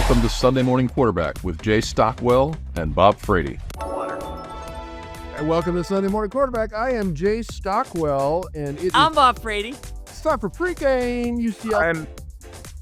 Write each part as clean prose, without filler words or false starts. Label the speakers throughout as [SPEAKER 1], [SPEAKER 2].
[SPEAKER 1] Welcome to Sunday Morning Quarterback with Jay Stockwell and Bob Frady.
[SPEAKER 2] And welcome to Sunday Morning Quarterback. I am Jay Stockwell, and
[SPEAKER 3] I'm Bob Frady.
[SPEAKER 2] It's time for pregame UCLA.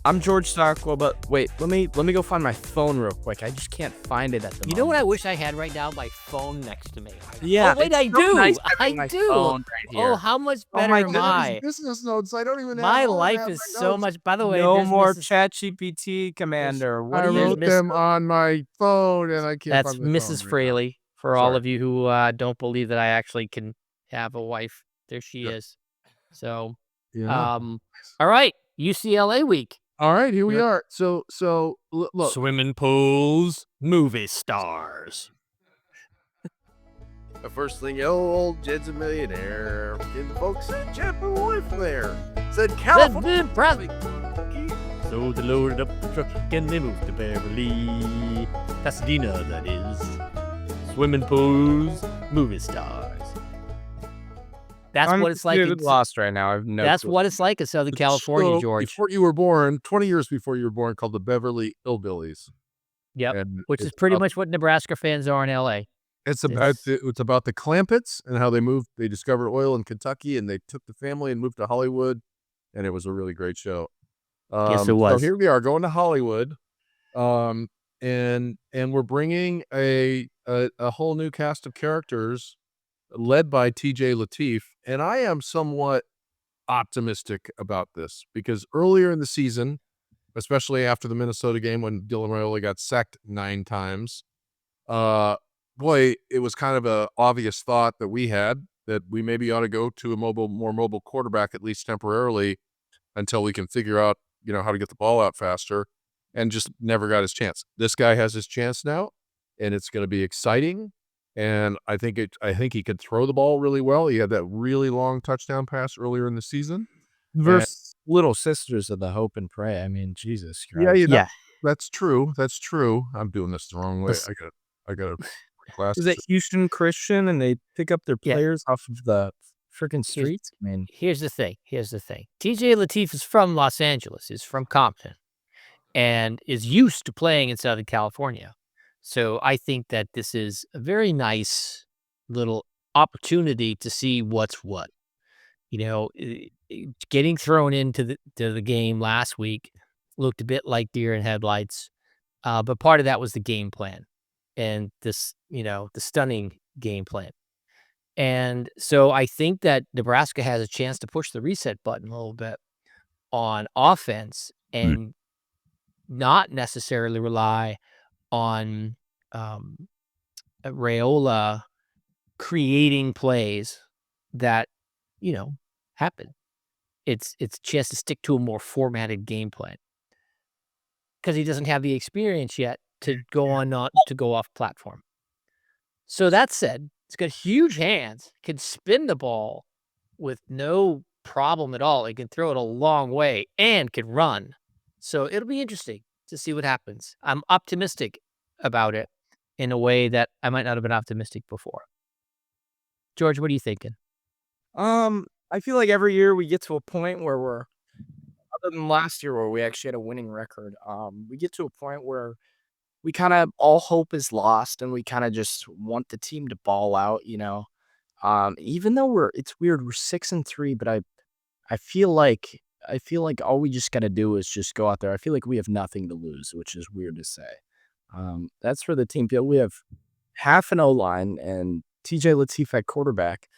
[SPEAKER 4] I'm George Stockwell, but wait, let me go find my phone real quick. I just can't find it at the moment.
[SPEAKER 3] You know what I wish I had right now? My phone next to me.
[SPEAKER 4] Yeah.
[SPEAKER 3] Oh, wait, I
[SPEAKER 4] it's so
[SPEAKER 3] do.
[SPEAKER 4] nice
[SPEAKER 3] I
[SPEAKER 4] having my
[SPEAKER 3] do.
[SPEAKER 4] phone right here.
[SPEAKER 3] Oh, how much better
[SPEAKER 4] my
[SPEAKER 3] am I?
[SPEAKER 2] Business notes. I don't even have
[SPEAKER 3] My
[SPEAKER 2] all
[SPEAKER 3] life
[SPEAKER 2] that
[SPEAKER 3] is
[SPEAKER 2] my
[SPEAKER 3] so
[SPEAKER 2] notes.
[SPEAKER 3] much. By the way,
[SPEAKER 4] No
[SPEAKER 3] there's
[SPEAKER 4] more
[SPEAKER 3] Mrs.
[SPEAKER 4] ChatGPT, Commander. What
[SPEAKER 2] I
[SPEAKER 4] do you?
[SPEAKER 2] wrote them on my phone, and I can't
[SPEAKER 3] That's
[SPEAKER 2] find my
[SPEAKER 3] Mrs.
[SPEAKER 2] phone
[SPEAKER 3] Fraley. For all
[SPEAKER 2] Sorry.
[SPEAKER 3] of you who don't believe that I actually can have a wife, there she is. So,
[SPEAKER 2] Yeah.
[SPEAKER 3] all right, UCLA week.
[SPEAKER 2] All right, here we are. So look.
[SPEAKER 3] Swimming pools, movie stars.
[SPEAKER 5] The first thing you know, old Jed's a millionaire. And the folks said, Jed, move away from there. Said, California.
[SPEAKER 3] So they loaded up the truck and they moved to Beverly. Pasadena, that is. Swimming pools, movie stars. That's
[SPEAKER 4] I'm
[SPEAKER 3] what it's like.
[SPEAKER 4] lost right now. I've no.
[SPEAKER 3] That's
[SPEAKER 4] clue.
[SPEAKER 3] what it's like in Southern California,
[SPEAKER 2] So,
[SPEAKER 3] George.
[SPEAKER 2] Before you were born, 20 years before you were born, called the Beverly Hillbillies.
[SPEAKER 3] Yep,
[SPEAKER 2] And
[SPEAKER 3] which is
[SPEAKER 2] it's
[SPEAKER 3] pretty
[SPEAKER 2] about-
[SPEAKER 3] much what Nebraska fans are in L.A.
[SPEAKER 2] It's about the Clampetts and how they moved. They discovered oil in Kentucky, and they took the family and moved to Hollywood, and it was a really great show.
[SPEAKER 3] Yes, it was.
[SPEAKER 2] So here we are going to Hollywood, and we're bringing a whole new cast of characters, led by TJ Lateef, and I am somewhat optimistic about this because earlier in the season, especially after the Minnesota game when Dylan Raiola got sacked 9 times, boy, it was kind of a obvious thought that we had that we maybe ought to go to a more mobile quarterback, at least temporarily, until we can figure out, how to get the ball out faster, and just never got his chance. This guy has his chance now, and it's going to be exciting. And I think he could throw the ball really well. He had that really long touchdown pass earlier in the season.
[SPEAKER 4] Versus little sisters of the hope and pray. I mean, Jesus Christ.
[SPEAKER 2] Yeah, that's true. That's true. I'm doing this the wrong way. I got a class.
[SPEAKER 4] Is it Houston Christian and they pick up their players off of the freaking streets? I mean,
[SPEAKER 3] Here's the thing. TJ Lateef is from Los Angeles. He's from Compton and is used to playing in Southern California. So I think that this is a very nice little opportunity to see what's what. Getting thrown into the game last week looked a bit like deer in headlights, but part of that was the game plan and this, the stunning game plan. And so I think that Nebraska has a chance to push the reset button a little bit on offense and not necessarily rely on Raiola creating plays that, happen. It's a chance to stick to a more formatted game plan because he doesn't have the experience yet to go off platform. So that said, he's got huge hands, can spin the ball with no problem at all. He can throw it a long way and can run. So it'll be interesting to see what happens. I'm optimistic about it in a way that I might not have been optimistic before. George, what are you thinking?
[SPEAKER 4] I feel like every year we get to a point where other than last year where we actually had a winning record, we get to a point where we kind of all hope is lost and we kind of just want the team to ball out, even though it's weird, we're 6-3, but I feel like all we just got to do is just go out there. I feel like we have nothing to lose, which is weird to say. That's for the team. We have half an O-line and TJ Lateef at quarterback.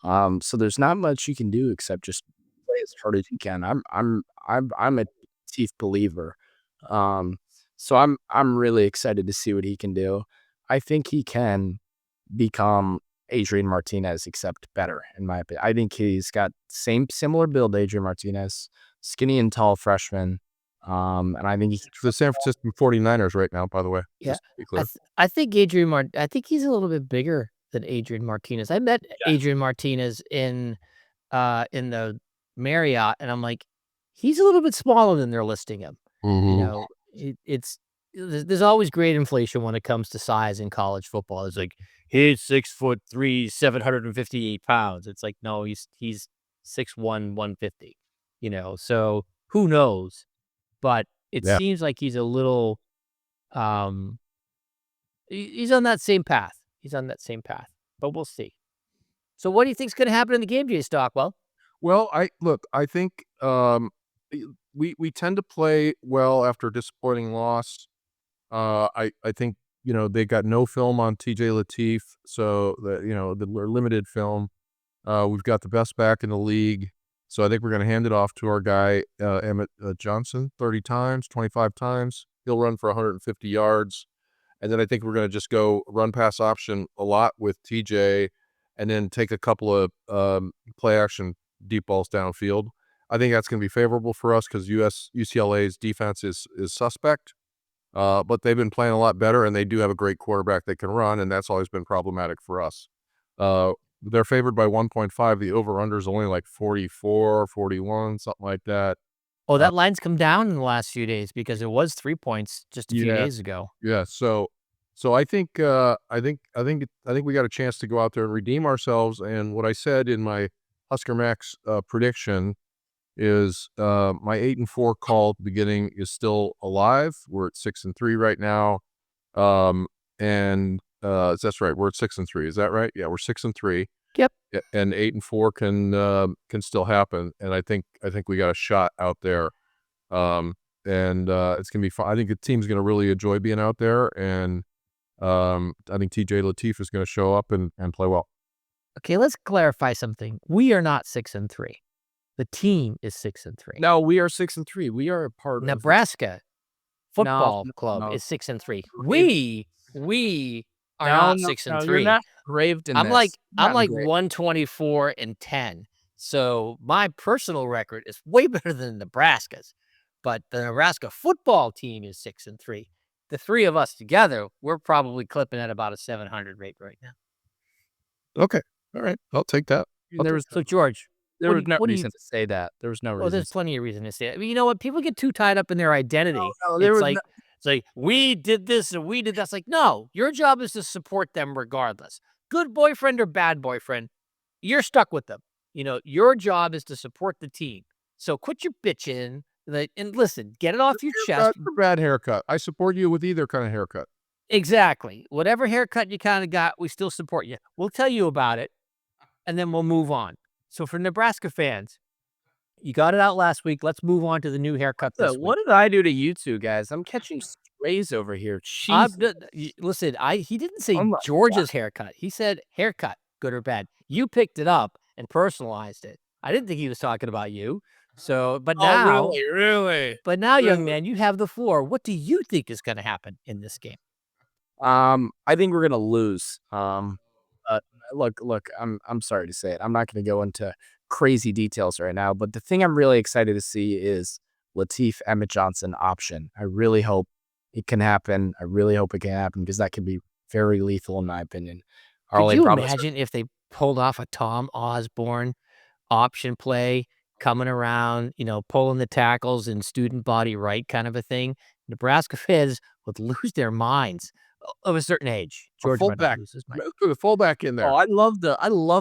[SPEAKER 4] So there's not much you can do except just play as hard as you can. I'm a Lateef believer. So I'm really excited to see what he can do. I think he can become Adrian Martinez, except better, in my opinion. I think he's got similar build, Adrian Martinez, skinny and tall freshman. And I think he's
[SPEAKER 2] the San Francisco 49ers right now, by the way.
[SPEAKER 3] Yeah.
[SPEAKER 2] Just to be clear.
[SPEAKER 3] I think I think he's a little bit bigger than Adrian Martinez. I met Adrian Martinez in the Marriott, and I'm like, he's a little bit smaller than they're listing him. There's always great inflation when it comes to size in college football. It's like, he's 6'3", 758 pounds. It's like, no, he's 6'1", 150. So who knows? But it seems like he's a little He's on that same path. But we'll see. So what do you think's going to happen in the game, Jay Stockwell?
[SPEAKER 2] Well, I think we tend to play well after a disappointing loss. I think they got no film on TJ Lateef, so the limited film. We've got the best back in the league, so I think we're going to hand it off to our guy Emmet Johnson 30 times, 25 times. He'll run for 150 yards, and then I think we're going to just go run pass option a lot with TJ, and then take a couple of play action deep balls downfield. I think that's going to be favorable for us because UCLA's defense is suspect, but they've been playing a lot better, and they do have a great quarterback that can run, and that's always been problematic for us. They're favored by 1.5. The over-under is only like 44, 41, something like that.
[SPEAKER 3] Oh, that line's come down in the last few days because it was 3 points just a few days ago.
[SPEAKER 2] Yeah, so I think we got a chance to go out there and redeem ourselves. And what I said in my Husker Max prediction is my 8-4 call at the beginning is still alive. We're at 6-3 right now, and that's right. We're at 6-3. Is that right? Yeah, we're 6-3.
[SPEAKER 3] Yep.
[SPEAKER 2] And 8-4 can still happen. And I think we got a shot out there. And it's gonna be fun. I think the team's gonna really enjoy being out there, and I think TJ Lateef is gonna show up and play well.
[SPEAKER 3] Okay, let's clarify something. We are not 6-3. The team is 6-3.
[SPEAKER 4] No, we are 6-3. We are a part of
[SPEAKER 3] Nebraska football club is 6-3. We are not 6-3.
[SPEAKER 4] You're not graved in
[SPEAKER 3] I'm
[SPEAKER 4] this.
[SPEAKER 3] like 124-10. So my personal record is way better than Nebraska's. But the Nebraska football team is 6-3. The three of us together, we're probably clipping at about a 700 rate right now.
[SPEAKER 2] Okay. All right. I'll take that.
[SPEAKER 3] So George,
[SPEAKER 4] There was no
[SPEAKER 3] what do you-
[SPEAKER 4] reason to say that. There was no reason.
[SPEAKER 3] well, there's plenty of reason to say it. I mean, you know what? People get too tied up in their identity.
[SPEAKER 4] No, there
[SPEAKER 3] it's
[SPEAKER 4] was
[SPEAKER 3] like it's like we did this and we did that. It's like, no, your job is to support them regardless. Good boyfriend or bad boyfriend, you're stuck with them. Your job is to support the team. So quit your bitching and listen, get it off your chest.
[SPEAKER 2] Bad haircut. I support you with either kind of haircut.
[SPEAKER 3] Exactly. Whatever haircut you kind of got, we still support you. We'll tell you about it, and then we'll move on. So for Nebraska fans, you got it out last week. Let's move on to the new haircut this week.
[SPEAKER 4] What did I do to you two guys? I'm catching strays over here.
[SPEAKER 3] Listen, he didn't say
[SPEAKER 4] Oh my
[SPEAKER 3] George's haircut. He said haircut, good or bad. You picked it up and personalized it. I didn't think he was talking about you. So, but now,
[SPEAKER 4] really?
[SPEAKER 3] But now, young man, you have the floor. What do you think is going to happen in this game?
[SPEAKER 4] I think we're gonna lose. Look, I'm sorry to say it. I'm not gonna go into crazy details right now, but the thing I'm really excited to see is Latiff Emmet Johnson option. I really hope it can happen. Because that could be very lethal in my opinion.
[SPEAKER 3] Could you imagine if they pulled off a Tom Osborne option play, coming around, pulling the tackles in student body right kind of a thing? Nebraska fans would lose their minds of a certain age. George
[SPEAKER 2] fullback. Put a fullback in there.
[SPEAKER 4] Oh, I love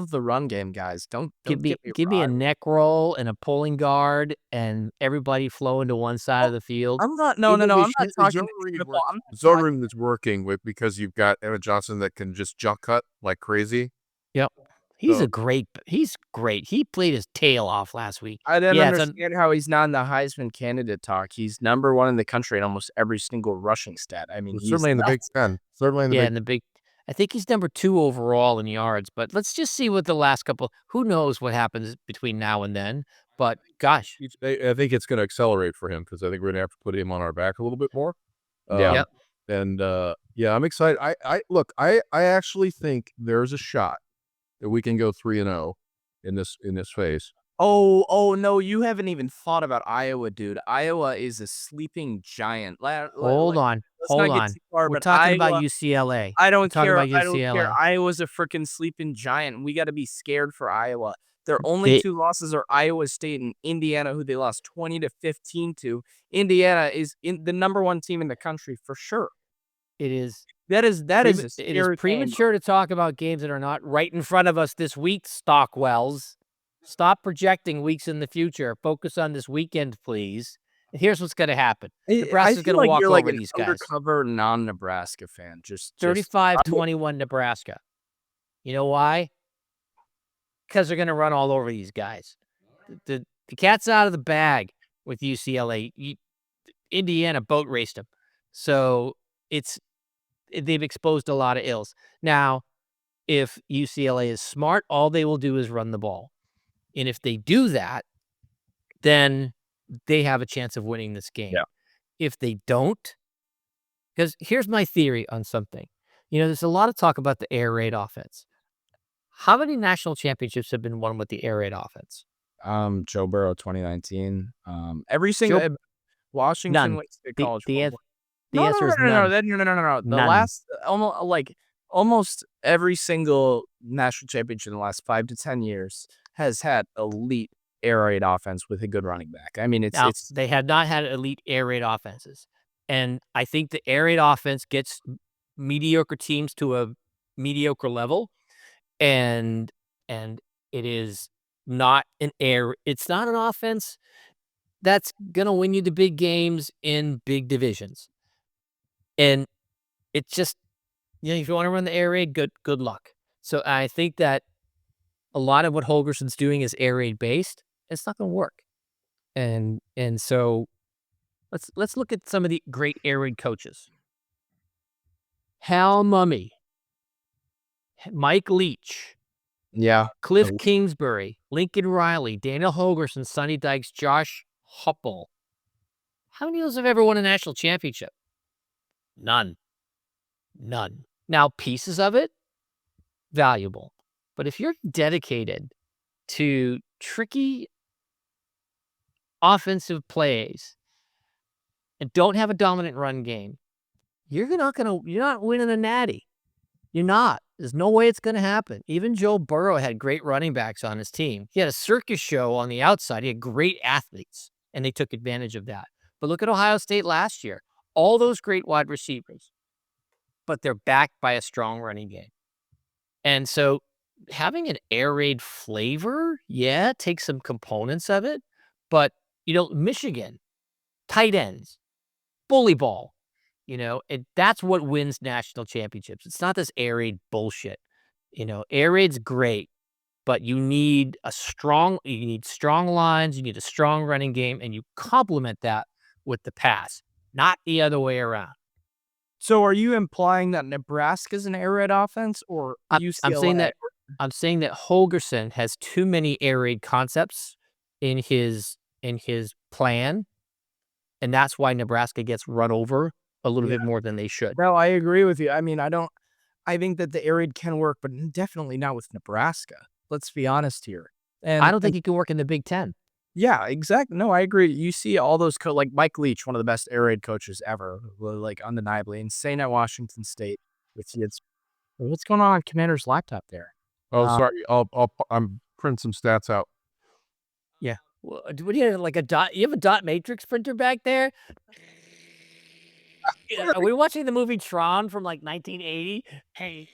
[SPEAKER 4] the run game, guys. Don't
[SPEAKER 3] give me a neck roll and a pulling guard and everybody flowing to one side of the field.
[SPEAKER 4] I'm not I'm not talking
[SPEAKER 2] zone reading is working because you've got Emmet Johnson that can just jump cut like crazy.
[SPEAKER 3] Yep. He's great. He played his tail off last week.
[SPEAKER 4] I didn't understand how he's not in the Heisman candidate talk. He's number one in the country in almost every single rushing stat. I mean,
[SPEAKER 2] certainly in the Big Ten.
[SPEAKER 3] In the Big. I think he's number 2 overall in yards. But let's just see what the last couple. Who knows what happens between now and then? But gosh,
[SPEAKER 2] I think it's going to accelerate for him because I think we're going to have to put him on our back a little bit more.
[SPEAKER 3] Yep.
[SPEAKER 2] And I'm excited. I actually think there's a shot that we can go 3-0 in this phase.
[SPEAKER 4] Oh no, you haven't even thought about Iowa, dude. Iowa is a sleeping giant.
[SPEAKER 3] Hold on. We're talking about UCLA.
[SPEAKER 4] I don't care.
[SPEAKER 3] About UCLA.
[SPEAKER 4] I don't care. Iowa's a freaking sleeping giant. We got to be scared for Iowa. Their only 2 losses are Iowa State and Indiana, who they lost 20-15 to. Indiana is the number 1 team in the country for sure.
[SPEAKER 3] It is.
[SPEAKER 4] It is
[SPEAKER 3] premature to talk about games that are not right in front of us this week, Stockwells. Stop projecting weeks in the future. Focus on this weekend, please. Here's what's going to happen.
[SPEAKER 4] I
[SPEAKER 3] Nebraska's
[SPEAKER 4] feel
[SPEAKER 3] going to
[SPEAKER 4] like
[SPEAKER 3] walk
[SPEAKER 4] you're like
[SPEAKER 3] over
[SPEAKER 4] an
[SPEAKER 3] these guys.
[SPEAKER 4] undercover non-Nebraska fan. Just
[SPEAKER 3] 35-21 Nebraska. You know why? Because they're going to run all over these guys. The cat's out of the bag with UCLA. Indiana boat raced them. So they've exposed a lot of ills. Now, if UCLA is smart, all they will do is run the ball. And if they do that, then they have a chance of winning this game.
[SPEAKER 4] Yeah.
[SPEAKER 3] If they don't, because here's my theory on something. There's a lot of talk about the air raid offense. How many national championships have been won with the air raid offense?
[SPEAKER 4] Joe Burrow 2019. Every single Washington
[SPEAKER 3] None.
[SPEAKER 4] went to college.
[SPEAKER 3] The
[SPEAKER 4] No.
[SPEAKER 3] answer is none.
[SPEAKER 4] The
[SPEAKER 3] None.
[SPEAKER 4] last almost every single national championship in the last 5 to 10 years has had elite air raid offense with a good running back. I mean,
[SPEAKER 3] they have not had elite air raid offenses, and I think the air raid offense gets mediocre teams to a mediocre level, and it is not it's not an offense that's gonna win you the big games in big divisions. And it's just, if you want to run the air raid, good luck. So I think that a lot of what Holgerson's doing is air raid based. It's not going to work. And so let's look at some of the great air raid coaches. Hal Mumme, Mike Leach, Cliff Kingsbury, Lincoln Riley, Daniel Holgerson, Sonny Dykes, Josh Huppel. How many of those have ever won a national championship? None. Now, pieces of it, valuable. But if you're dedicated to tricky offensive plays and don't have a dominant run game, you're not winning a natty. You're not. There's no way it's going to happen. Even Joe Burrow had great running backs on his team. He had a circus show on the outside. He had great athletes, and they took advantage of that. But look at Ohio State last year. All those great wide receivers, but they're backed by a strong running game. And so having an air raid flavor, takes some components of it, but, Michigan, tight ends, bully ball, that's what wins national championships. It's not this air raid bullshit. Air raid's great, but you need strong lines, you need a strong running game, and you complement that with the pass. Not the other way around.
[SPEAKER 4] So are you implying that Nebraska's an air raid offense or UCLA?
[SPEAKER 3] I'm saying that Holgerson has too many air raid concepts in his plan, and that's why Nebraska gets run over a little bit more than they should.
[SPEAKER 4] No, I agree with you. I mean, I think that the air raid can work, but definitely not with Nebraska. Let's be honest here. And
[SPEAKER 3] I don't think it can work in the Big Ten.
[SPEAKER 4] Yeah, exactly. No, I agree. You see all those like Mike Leach, one of the best air raid coaches ever, like undeniably insane at Washington State. What's going on Commander's laptop there?
[SPEAKER 2] Oh, sorry. I'm printing some stats out.
[SPEAKER 3] Yeah. Well, what do you have, like a dot? You have a dot matrix printer back there? Are we watching the movie Tron from like 1980? Hey,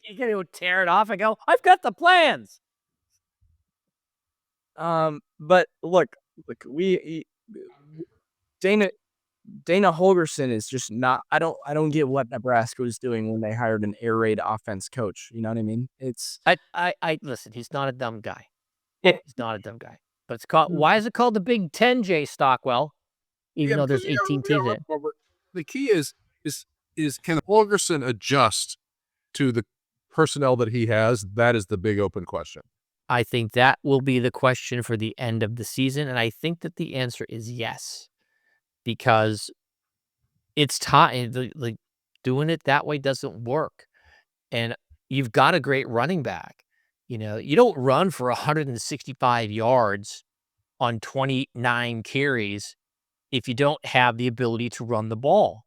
[SPEAKER 3] you're gonna go tear it off and go, I've got the plans.
[SPEAKER 4] But look, Dana Holgerson is just not. I don't get what Nebraska was doing when they hired an air raid offense coach. You know what I mean?
[SPEAKER 3] I listen. He's not a dumb guy. He's not a dumb guy. But it's called. Why is it called the Big Ten, Jay Stockwell? Even though there's 18 teams in it.
[SPEAKER 2] The key is can Holgerson adjust to the personnel that he has? That is the big open question.
[SPEAKER 3] I think that will be the question for the end of the season, and I think that the answer is yes, because it's time. Like doing it that way doesn't work, and you've got a great running back. You don't run for 165 yards on 29 carries if you don't have the ability to run the ball.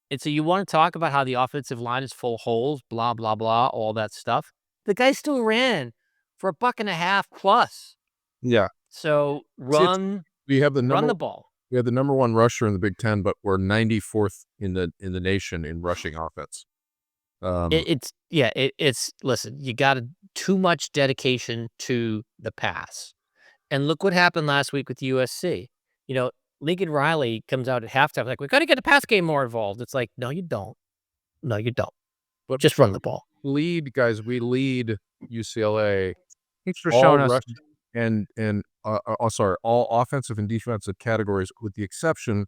[SPEAKER 3] And so you want to talk about how the offensive line is full of holes, blah, blah, blah, all that stuff. The guy still ran for $1.50 plus.
[SPEAKER 2] Yeah.
[SPEAKER 3] So run the ball.
[SPEAKER 2] We have the number one rusher in the Big Ten, but we're 94th in the nation in rushing offense.
[SPEAKER 3] Listen, you got too much dedication to the pass. And look what happened last week with USC. Lincoln Riley comes out at halftime like, we got to get the pass game more involved. It's like, no, you don't. No, you don't.
[SPEAKER 2] But
[SPEAKER 3] Just run the ball.
[SPEAKER 2] lead UCLA
[SPEAKER 4] Thanks for
[SPEAKER 2] all
[SPEAKER 4] showing us.
[SPEAKER 2] rushing and all offensive and defensive categories with the exception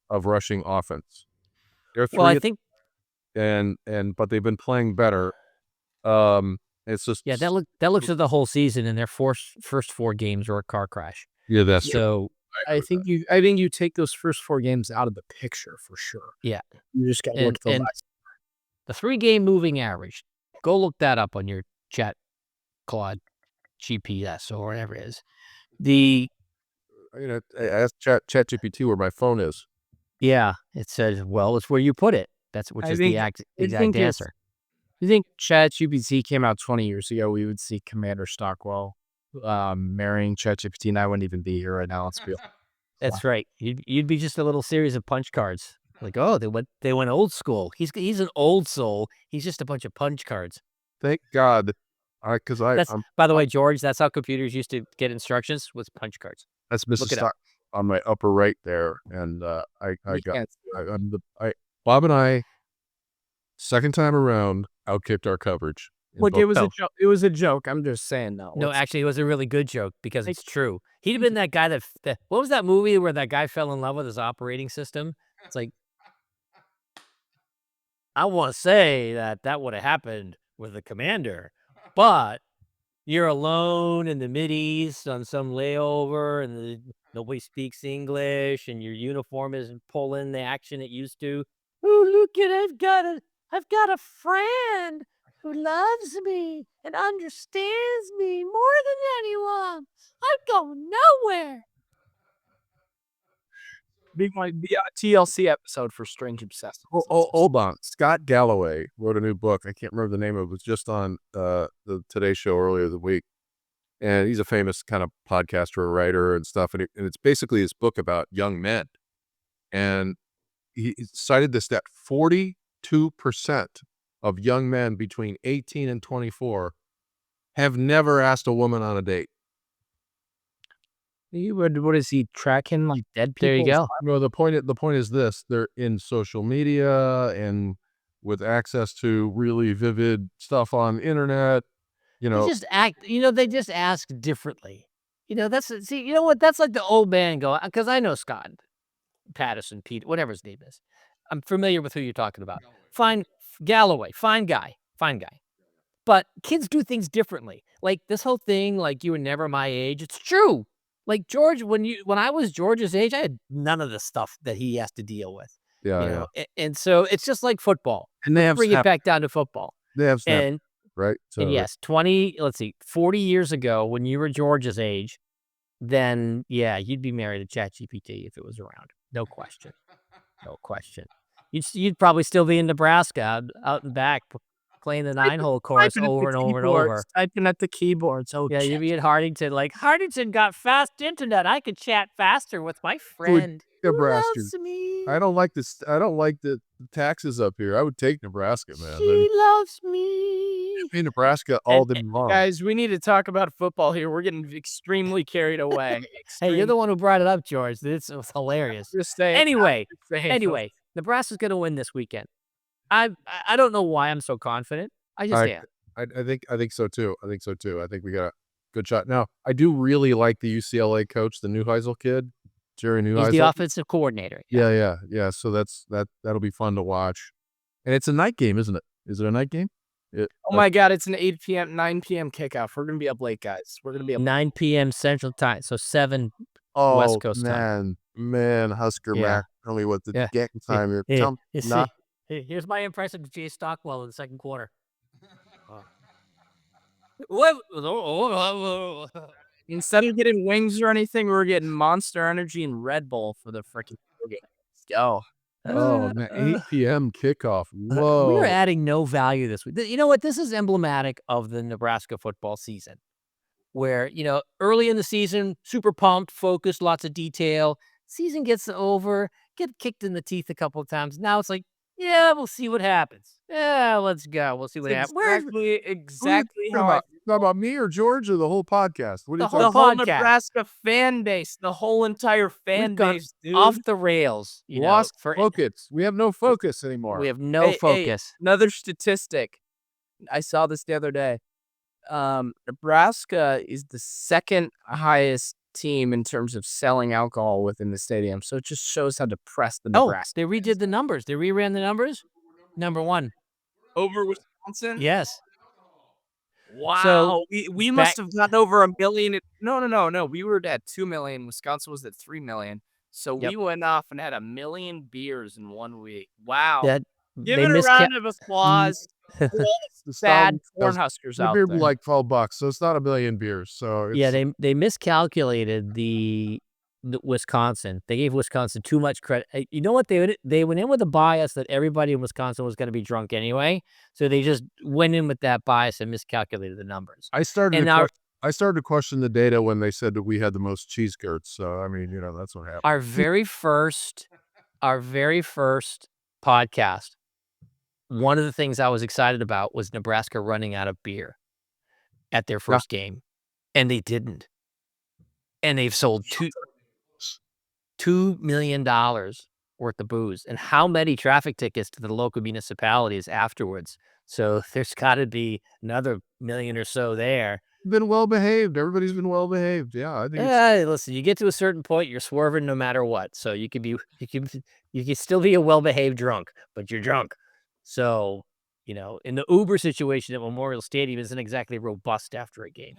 [SPEAKER 2] of rushing offense. They're three,
[SPEAKER 3] Well, I think
[SPEAKER 2] but they've been playing better. It's just
[SPEAKER 3] that looks at the whole season, and their first 4 games were a car crash.
[SPEAKER 2] yeah, that's true.
[SPEAKER 3] So
[SPEAKER 4] I think you take those first 4 games out of the picture for sure.
[SPEAKER 3] yeah,
[SPEAKER 4] You just got to look at the
[SPEAKER 3] and
[SPEAKER 4] last.
[SPEAKER 3] the 3-game moving average. Go look that up on your chat, Claude GPS or whatever it is.
[SPEAKER 2] I asked ChatGPT where my phone is.
[SPEAKER 3] Yeah, it says, well, it's where you put it. Which is the exact answer.
[SPEAKER 4] You think ChatGPT came out 20 years ago, we would see Commander Stockwell marrying ChatGPT, and I wouldn't even be here right now. Let's be honest.
[SPEAKER 3] That's right. You'd be just a little series of punch cards. Like, oh, they went old school. He's an old soul. He's just a bunch of punch cards.
[SPEAKER 2] Thank God,
[SPEAKER 3] By the way, George, that's how computers used to get instructions, with punch cards.
[SPEAKER 2] that's
[SPEAKER 3] Look
[SPEAKER 2] Mrs.
[SPEAKER 3] it up.
[SPEAKER 2] Stock on my upper right there, and Bob and I, second time around, outkicked our coverage.
[SPEAKER 4] Look, it was a joke. It was a joke. I'm just saying, no.
[SPEAKER 3] No, actually, it was a really good joke because it's true. He'd have been that guy that what was that movie where that guy fell in love with his operating system? It's like, I want to say that would have happened with the commander, but you're alone in the Mideast on some layover, and nobody speaks English, and your uniform isn't pulling the action it used to. Oh, look at I've got a friend who loves me and understands me more than anyone. I'm going nowhere.
[SPEAKER 4] Be a TLC episode for Strange Obsessed.
[SPEAKER 2] Hold on. Scott Galloway wrote a new book. I can't remember the name of it. It was just on the Today Show earlier this week. And he's a famous kind of podcaster, writer and stuff. And it's basically his book about young men. And he cited this, that 42% of young men between 18 and 24 have never asked a woman on a date.
[SPEAKER 4] What is he tracking, like dead people?
[SPEAKER 3] There you go.
[SPEAKER 2] No, the point is this: they're in social media and with access to really vivid stuff on the internet.
[SPEAKER 3] They just act. They just ask differently. That's you know what? That's like the old man going, because I know Scott Patterson, Pete, whatever his name is. I'm familiar with who you're talking about. Galloway, fine guy. But kids do things differently. Like this whole thing, like you were never my age. It's true. Like George, when I was George's age, I had none of the stuff that he has to deal with.
[SPEAKER 2] Yeah.
[SPEAKER 3] And so it's just like football.
[SPEAKER 2] And they have
[SPEAKER 3] bring it back down to football.
[SPEAKER 2] They have snap,
[SPEAKER 3] And
[SPEAKER 2] right? So
[SPEAKER 3] and yes, 40 years ago, when you were George's age, then yeah, you'd be married to ChatGPT if it was around. No question. No question. You'd probably still be in Nebraska out and back playing the 9-hole course over and over and over.
[SPEAKER 4] Typing at the keyboards. Oh,
[SPEAKER 3] yeah, you'd be at Hardington. Like, Hardington got fast internet. I could chat faster with my friend.
[SPEAKER 2] Nebraska.
[SPEAKER 3] Who loves me.
[SPEAKER 2] I don't like this. I don't like the taxes up here. I would take Nebraska, man.
[SPEAKER 3] She loves me.
[SPEAKER 2] In Nebraska all day long.
[SPEAKER 4] Guys, we need to talk about football here. We're getting extremely carried away.
[SPEAKER 3] Hey, you're the one who brought it up, George. It was hilarious.
[SPEAKER 4] Just saying.
[SPEAKER 3] Anyway, Nebraska's going to win this weekend. I don't know why I'm so confident. I just am.
[SPEAKER 2] I think so too. I think we got a good shot. Now, I do really like the UCLA coach, the Neuheisel kid, Jerry Neuheisel.
[SPEAKER 3] He's the offensive coordinator.
[SPEAKER 2] Yeah. So that'll be fun to watch. And it's a night game, isn't it? Is it a night game?
[SPEAKER 4] My God, it's an 9 p.m. kickoff. We're going to be up late, guys. We're going to be up
[SPEAKER 3] 9 p.m. Central Time, so 7 West Coast time.
[SPEAKER 2] Man, Husker Mac, tell me what the game time is.
[SPEAKER 3] Here's my impression of Jay Stockwell in the second quarter.
[SPEAKER 4] Instead of getting wings or anything, we're getting Monster Energy and Red Bull for the freaking game. Let's go.
[SPEAKER 2] Oh, man, 8 p.m. kickoff. Whoa.
[SPEAKER 3] We're adding no value this week. You know what? This is emblematic of the Nebraska football season, where, early in the season, super pumped, focused, lots of detail. Season gets over, get kicked in the teeth a couple of times. Now it's like, Yeah, we'll see what happens. Yeah, let's go. We'll see what happens.
[SPEAKER 4] Exactly
[SPEAKER 2] Who are you
[SPEAKER 4] how I
[SPEAKER 2] talking about me or George or the whole podcast? What are
[SPEAKER 3] The
[SPEAKER 2] you
[SPEAKER 3] whole
[SPEAKER 2] talking
[SPEAKER 4] the whole
[SPEAKER 3] podcast.
[SPEAKER 4] Nebraska fan base, the whole entire fan
[SPEAKER 3] We've gone
[SPEAKER 4] base, dude.
[SPEAKER 3] off the rails. You know,
[SPEAKER 2] Lost
[SPEAKER 3] for
[SPEAKER 2] focus. We have no focus anymore.
[SPEAKER 3] we have no
[SPEAKER 4] Hey,
[SPEAKER 3] focus.
[SPEAKER 4] another statistic. I saw this the other day. Nebraska is the second highest team in terms of selling alcohol within the stadium. So it just shows how depressed the Nebraska.
[SPEAKER 3] They redid the numbers. They reran the numbers. Number 1.
[SPEAKER 4] Over Wisconsin?
[SPEAKER 3] Yes.
[SPEAKER 4] Wow. We must have gotten over 1 million. No. We were at 2 million. Wisconsin was at 3 million. So we went off and had 1 million beers in 1 week. Wow. Give
[SPEAKER 3] they
[SPEAKER 4] it a round of applause.
[SPEAKER 2] The
[SPEAKER 4] Sad
[SPEAKER 2] Stallions-
[SPEAKER 4] Cornhuskers
[SPEAKER 2] the
[SPEAKER 4] out
[SPEAKER 2] beer
[SPEAKER 4] there.
[SPEAKER 2] was like $12, so it's not 1 million beers. So it's,
[SPEAKER 3] Yeah, they miscalculated the Wisconsin. They gave Wisconsin too much credit. You know what? They went in with a bias that everybody in Wisconsin was going to be drunk anyway. So they just went in with that bias and miscalculated the numbers.
[SPEAKER 2] I started
[SPEAKER 3] And
[SPEAKER 2] to question the data when they said that we had the most cheese curds. So I mean, that's what happened.
[SPEAKER 3] Our very first podcast, one of the things I was excited about was Nebraska running out of beer at their first game, and they didn't. And they've sold $2 million worth of booze, and how many traffic tickets to the local municipalities afterwards. So there's got to be another million or so there.
[SPEAKER 2] Been well behaved. Everybody's been well behaved. Yeah, I think.
[SPEAKER 3] Listen, you get to a certain point, you're swerving no matter what. So you can still be a well behaved drunk, but you're drunk. So, in the Uber situation at Memorial Stadium isn't exactly robust after a game.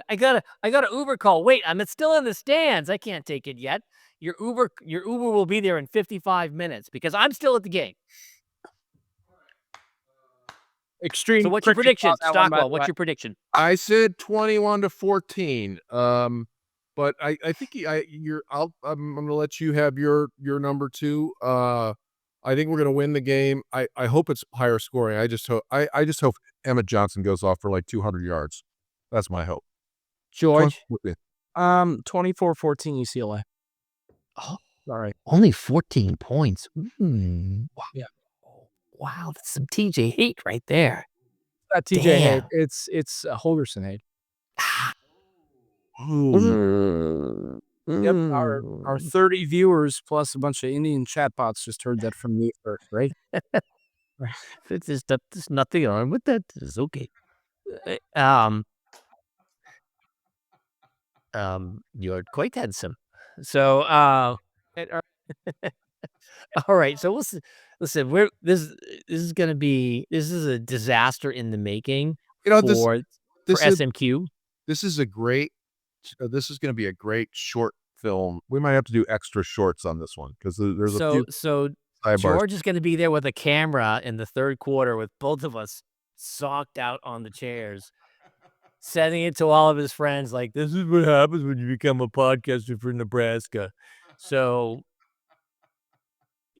[SPEAKER 3] I got an Uber call. Wait, I'm still in the stands. I can't take it yet. Your Uber will be there in 55 minutes because I'm still at the game.
[SPEAKER 4] Extreme.
[SPEAKER 3] So what's your prediction,
[SPEAKER 4] cricket on that one, by
[SPEAKER 3] Stockwell?
[SPEAKER 4] the
[SPEAKER 3] What's
[SPEAKER 4] way.
[SPEAKER 3] your prediction?
[SPEAKER 2] I said 21-14. But I think I'm going to let you have your number 2. I think we're going to win the game. I hope it's higher scoring. I just hope Emmet Johnson goes off for like 200 yards. That's my hope.
[SPEAKER 3] George?
[SPEAKER 4] 24-14 UCLA.
[SPEAKER 3] Oh,
[SPEAKER 4] all right.
[SPEAKER 3] Only 14 points. Wow.
[SPEAKER 4] Yeah.
[SPEAKER 3] Wow, that's some TJ hate right there.
[SPEAKER 4] Not TJ hate. It's Holgerson hate. Yep, our 30 viewers plus a bunch of Indian chatbots just heard that from me first, right?
[SPEAKER 3] There's nothing wrong with that. It's okay. You're quite handsome. So, all right. So listen, this is a disaster in the making for SMQ.
[SPEAKER 2] This is going to be a great short film. We might have to do extra shorts on this one because there's a few.
[SPEAKER 3] So
[SPEAKER 2] sidebars.
[SPEAKER 3] George is going to be there with a camera in the third quarter with both of us socked out on the chairs, sending it to all of his friends like, this is what happens when you become a podcaster for Nebraska. So,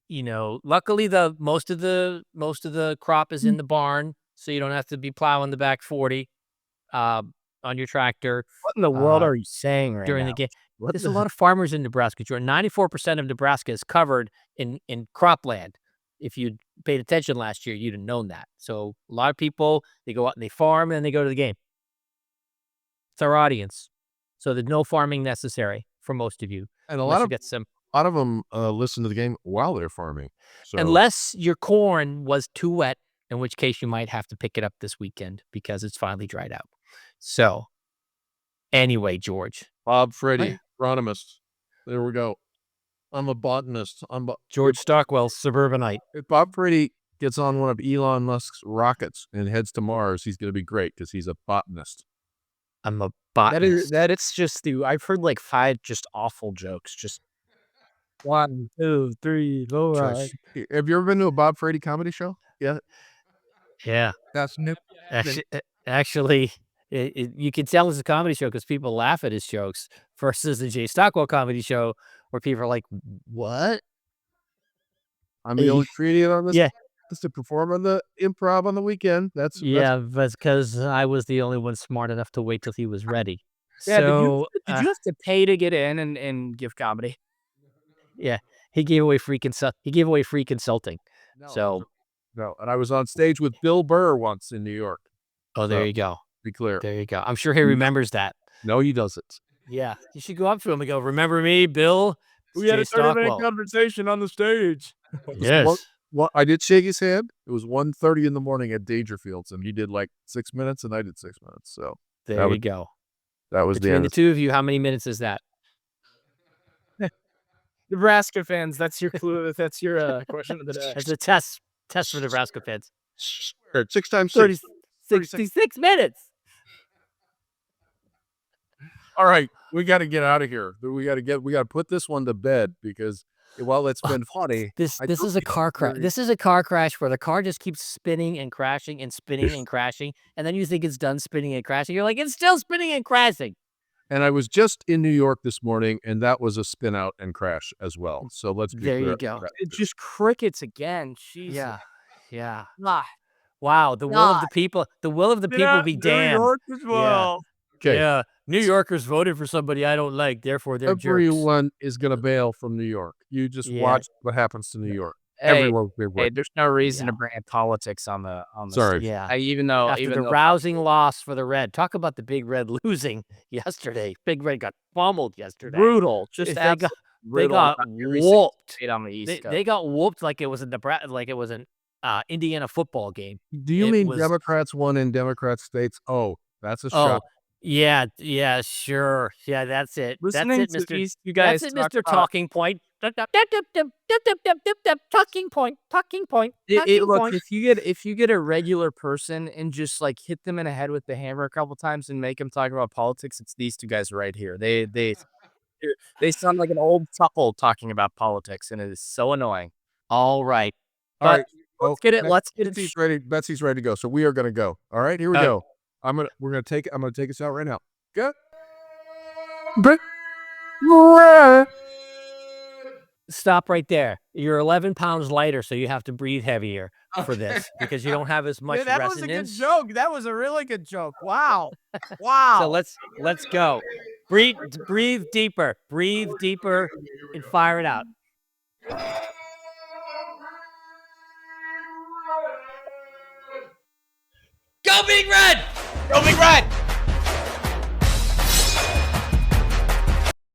[SPEAKER 3] luckily most of the crop is in the barn, so you don't have to be plowing the back 40 on your tractor.
[SPEAKER 4] What in the world are you saying right
[SPEAKER 3] during
[SPEAKER 4] now?
[SPEAKER 3] the game? There's a lot of farmers in Nebraska, Jordan. 94% of Nebraska is covered in cropland. If you paid attention last year, you'd have known that. So a lot of people, they go out and they farm and then they go to the game. It's our audience. So there's no farming necessary for most of you.
[SPEAKER 2] And a
[SPEAKER 3] unless
[SPEAKER 2] lot
[SPEAKER 3] you
[SPEAKER 2] of
[SPEAKER 3] get some,
[SPEAKER 2] them listen to the game while they're farming. So
[SPEAKER 3] unless your corn was too wet, in which case you might have to pick it up this weekend because it's finally dried out. So anyway, George.
[SPEAKER 2] Bob Freddy, agronomist. There we go. I'm a botanist.
[SPEAKER 3] George Stockwell, suburbanite.
[SPEAKER 2] If Bob Freddy gets on one of Elon Musk's rockets and heads to Mars, he's going to be great because he's a botanist.
[SPEAKER 3] I'm a botanist.
[SPEAKER 4] It's just I've heard like 5 just awful jokes. Just 1, 2, 3, 4.
[SPEAKER 2] Have you ever been to a Bob Freddy comedy show? Yeah.
[SPEAKER 3] Yeah.
[SPEAKER 2] That's new.
[SPEAKER 3] Actually, you can tell it's a comedy show because people laugh at his jokes versus the Jay Stockwell comedy show where people are like, what?
[SPEAKER 2] I'm the only comedian on this.
[SPEAKER 3] Yeah.
[SPEAKER 2] Just to perform on the improv on the weekend. That's
[SPEAKER 3] but because I was the only one smart enough to wait till he was ready.
[SPEAKER 4] Yeah,
[SPEAKER 3] So,
[SPEAKER 4] did you have to pay to get in and give comedy?
[SPEAKER 3] Yeah. He gave away free consulting. So
[SPEAKER 2] no, and I was on stage with Bill Burr once in New York.
[SPEAKER 3] there you go.
[SPEAKER 2] Be clear.
[SPEAKER 3] There you go. I'm sure he remembers that.
[SPEAKER 2] No, he doesn't.
[SPEAKER 3] Yeah, you should go up to him and go, "Remember me, Bill?"
[SPEAKER 4] We had a
[SPEAKER 3] Jay
[SPEAKER 4] 30-minute
[SPEAKER 3] Stockwell."
[SPEAKER 4] conversation on the stage.
[SPEAKER 3] Yes.
[SPEAKER 2] Well, I did shake his hand. It was 1:30 in the morning at Dangerfields, and he did like 6 minutes, and I did 6 minutes. So
[SPEAKER 3] There you go.
[SPEAKER 2] that was the
[SPEAKER 3] Between
[SPEAKER 2] end.
[SPEAKER 3] the two of you, how many minutes is that?
[SPEAKER 4] Nebraska fans, that's your clue. That's your question of the day.
[SPEAKER 3] That's a test for Nebraska fans.
[SPEAKER 2] 6 times
[SPEAKER 3] 30,
[SPEAKER 2] 6.
[SPEAKER 3] 66 minutes.
[SPEAKER 2] All right, we got to get out of here. We got to put this one to bed because while it's been funny,
[SPEAKER 3] This is a car crash. This is a car crash where the car just keeps spinning and crashing and spinning and crashing, and then you think it's done spinning and crashing. You're like, it's still spinning and crashing.
[SPEAKER 2] And I was just in New York this morning, and that was a spin out and crash as well. So let's be
[SPEAKER 3] There
[SPEAKER 2] clear
[SPEAKER 3] you go.
[SPEAKER 2] about that,
[SPEAKER 4] It's
[SPEAKER 2] too.
[SPEAKER 4] just crickets again. Jesus.
[SPEAKER 3] Yeah.
[SPEAKER 4] Ah,
[SPEAKER 3] Wow, the will of the people. The will of the people be damned.
[SPEAKER 4] New York as well.
[SPEAKER 2] Okay.
[SPEAKER 3] Yeah, New Yorkers voted for somebody I don't like, therefore they're jerks.
[SPEAKER 2] Everyone is going to bail from New York. You just
[SPEAKER 3] Yeah.
[SPEAKER 2] watch what happens to New York.
[SPEAKER 4] Hey,
[SPEAKER 2] Everyone's big
[SPEAKER 4] hey,
[SPEAKER 2] word.
[SPEAKER 4] there's no reason
[SPEAKER 3] Yeah.
[SPEAKER 4] to bring in politics on the
[SPEAKER 2] Sorry.
[SPEAKER 3] Yeah. After the rousing loss for the Red. Talk about the Big Red losing yesterday. Big Red got pummeled yesterday.
[SPEAKER 4] brutal, just
[SPEAKER 3] They got-
[SPEAKER 4] absolutely
[SPEAKER 3] They
[SPEAKER 4] brutal
[SPEAKER 3] got
[SPEAKER 4] on every single
[SPEAKER 3] whooped.
[SPEAKER 4] state on the East Coast.
[SPEAKER 3] They got whooped like it was an Indiana football game.
[SPEAKER 2] Do you
[SPEAKER 3] it
[SPEAKER 2] mean
[SPEAKER 3] was-
[SPEAKER 2] Democrats won in Democrat states? Oh, that's a
[SPEAKER 3] Oh,
[SPEAKER 2] shock.
[SPEAKER 3] yeah, sure. Yeah, that's it.
[SPEAKER 4] Listening
[SPEAKER 3] That's
[SPEAKER 4] to
[SPEAKER 3] it, Mr.
[SPEAKER 4] these you guys
[SPEAKER 3] That's it,
[SPEAKER 4] talk
[SPEAKER 3] Mr.
[SPEAKER 4] about-
[SPEAKER 3] Talking Point. Talking point. Talking point.
[SPEAKER 4] Look, if you get a regular person and just like hit them in the head with the hammer a couple times and make them talk about politics, it's these two guys right here. They sound like an old couple talking about politics, and it is so annoying.
[SPEAKER 3] All right.
[SPEAKER 2] All
[SPEAKER 4] But
[SPEAKER 2] right.
[SPEAKER 4] let's get it. Let's get it.
[SPEAKER 2] Betsy's ready. Betsy's ready to go. So we are going to go. All right, here we
[SPEAKER 3] All right.
[SPEAKER 2] go. I'm going to take us out right now. Go.
[SPEAKER 3] Stop right there. You're 11 pounds lighter, so you have to breathe heavier for this because you don't have as much
[SPEAKER 4] that was a good
[SPEAKER 3] resonance.
[SPEAKER 4] joke. That was a really good joke. Wow. Wow.
[SPEAKER 3] So let's go. Breathe deeper. Breathe deeper and fire it out. Go Big Red!
[SPEAKER 4] Go Big Red!